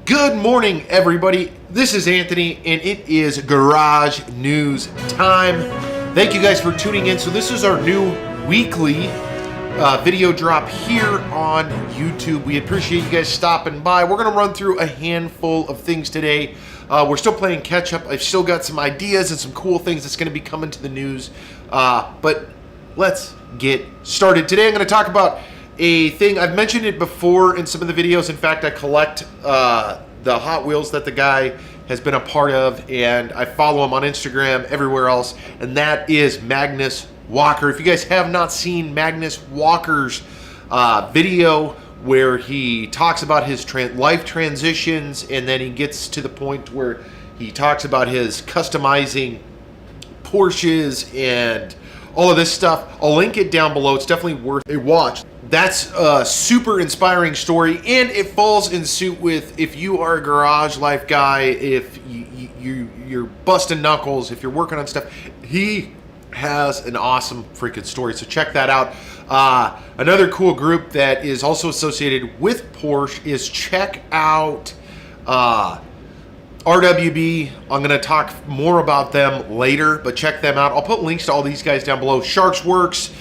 Good morning, everybody. This is Anthony, and it is Garage News time. Thank you guys for tuning in. So this is our new weekly video drop here on YouTube. We appreciate you guys stopping by. We're going to run through a handful of things today. We're still playing catch up. I've still got some ideas and some cool things that's going to be coming to the news. But let's get started. Today I'm going to talk about a thing. I've mentioned it before in some of the videos. In fact, I collect the Hot Wheels that the guy has been a part of, and I follow him on Instagram, everywhere else, and that is Magnus Walker. If you guys have not seen Magnus Walker's video where he talks about his life transitions, and then he gets to the point where he talks about his customizing Porsches and all of this stuff, I'll link it down below. It's definitely worth a watch. That's a super inspiring story, and it falls in suit with if you are a garage life guy, if you're busting knuckles, if you're working on stuff. He has an awesome freaking story, so check that out. Another cool group that is also associated with Porsche is check out RWB. I'm going to talk more about them later, but check them out. I'll put links to all these guys down below. Sharks Works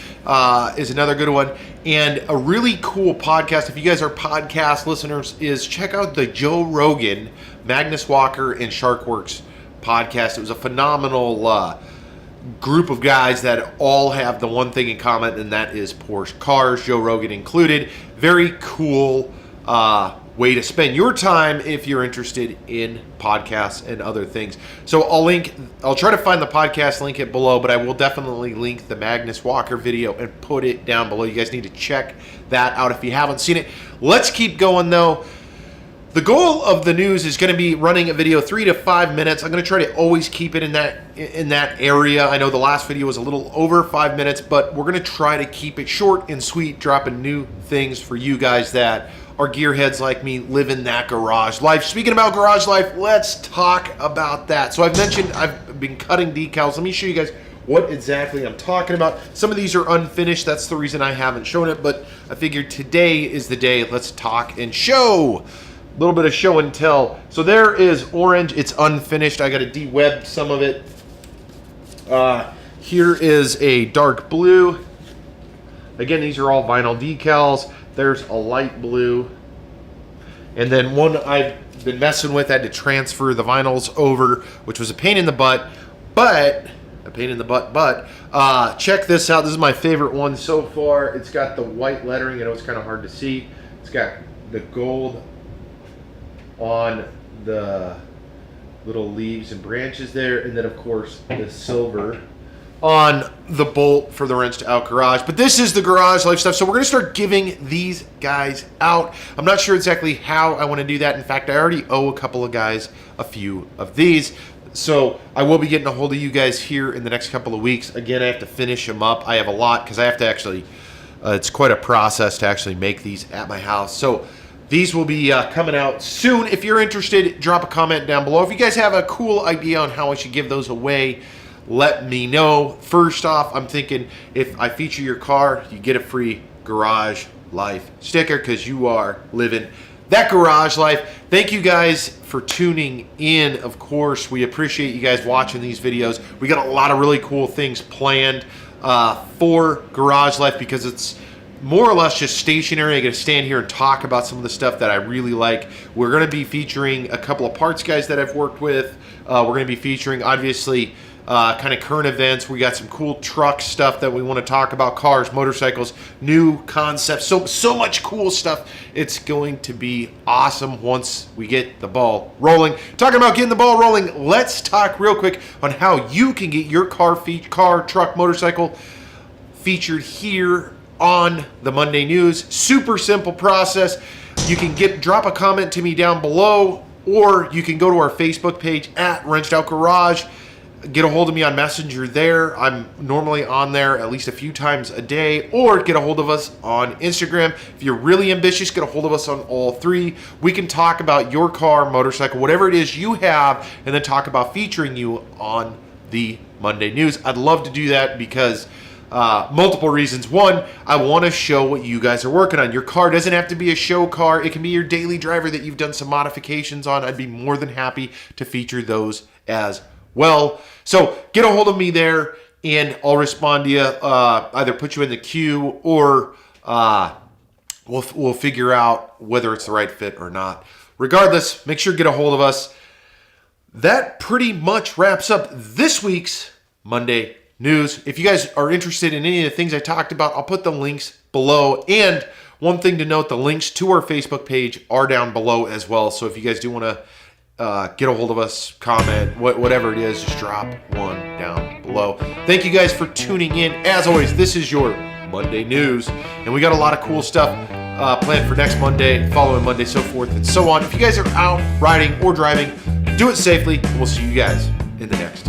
is another good one. And a really cool podcast, if you guys are podcast listeners, is check out the Joe Rogan, Magnus Walker, and Shark Works podcast. It was a phenomenal group of guys that all have the one thing in common, and that is Porsche cars, Joe Rogan included. Very cool way to spend your time if you're interested in podcasts and other things. So I'll try to find the podcast, link it below, but I will definitely link the Magnus Walker video and put it down below. You guys need to check that out if you haven't seen it. Let's keep going though. The goal of the news is going to be running a video 3 to 5 minutes. I'm going to try to always keep it in that area. I know the last video was a little over 5 minutes, but we're going to try to keep it short and sweet, dropping new things for you guys that are gearheads like me, living that garage life. Speaking about garage life, let's talk about that. So I've mentioned I've been cutting decals. Let me show you guys what exactly I'm talking about. Some of these are unfinished. That's the reason I haven't shown it, but I figured today is the day. Let's talk and show. A little bit of show and tell. So there is orange. It's unfinished. I got to de-web some of it. Here is a dark blue. Again, these are all vinyl decals. There's a light blue. And then one I've been messing with, I had to transfer the vinyls over, which was a pain in the butt. But check this out. This is my favorite one so far. It's got the white lettering. I know it's kind of hard to see. It's got the gold on the little leaves and branches there. And then, of course, the silver on the bolt for the Wrenched Out Garage. But this is the garage life stuff, so we're going to start giving these guys out. I'm not sure exactly how I want to do that. In fact, I already owe a couple of guys a few of these, so I will be getting a hold of you guys here in the next couple of weeks. Again, I have to finish them up. I have a lot because I have to actually, it's quite a process to actually make these at my house. So these will be coming out soon. If you're interested, drop a comment down below. If you guys have a cool idea on how I should give those away, let me know. First off, I'm thinking if I feature your car, you get a free Garage Life sticker because you are living that garage life. Thank you guys for tuning in. Of course, we appreciate you guys watching these videos. We got a lot of really cool things planned for Garage Life because it's more or less just stationary. I get to stand here and talk about some of the stuff that I really like. We're going to be featuring a couple of parts guys that I've worked with. We're going to be featuring, obviously, kind of current events. We got some cool truck stuff that we want to talk about, cars, motorcycles, new concepts, so much cool stuff. It's going to be awesome once we get the ball rolling. Talking about getting the ball rolling, let's talk real quick on how you can get your car, truck, motorcycle featured here on the Monday News. Super simple process. You can drop a comment to me down below, or you can go to our Facebook page at Wrenched Out Garage. Get a hold of me on Messenger there. I'm normally on there at least a few times a day. Or get a hold of us on Instagram. If you're really ambitious, get a hold of us on all three. We can talk about your car, motorcycle, whatever it is you have, and then talk about featuring you on the Monday News. I'd love to do that because Multiple reasons. One, I want to show what you guys are working on. Your car doesn't have to be a show car. It can be your daily driver that you've done some modifications on. I'd be more than happy to feature those as well. So get a hold of me there, and I'll respond to you. Either put you in the queue, or we'll figure out whether it's the right fit or not. Regardless, make sure to get a hold of us. That pretty much wraps up this week's Monday News. If you guys are interested in any of the things I talked about, I'll put the links below. And one thing to note, the links to our Facebook page are down below as well. So if you guys do want to get a hold of us, comment, whatever it is, just drop one down below. Thank you guys for tuning in. As always, this is your Monday News, and we got a lot of cool stuff planned for next Monday, following Monday, so forth and so on. If you guys are out riding or driving, do it safely, and we'll see you guys in the next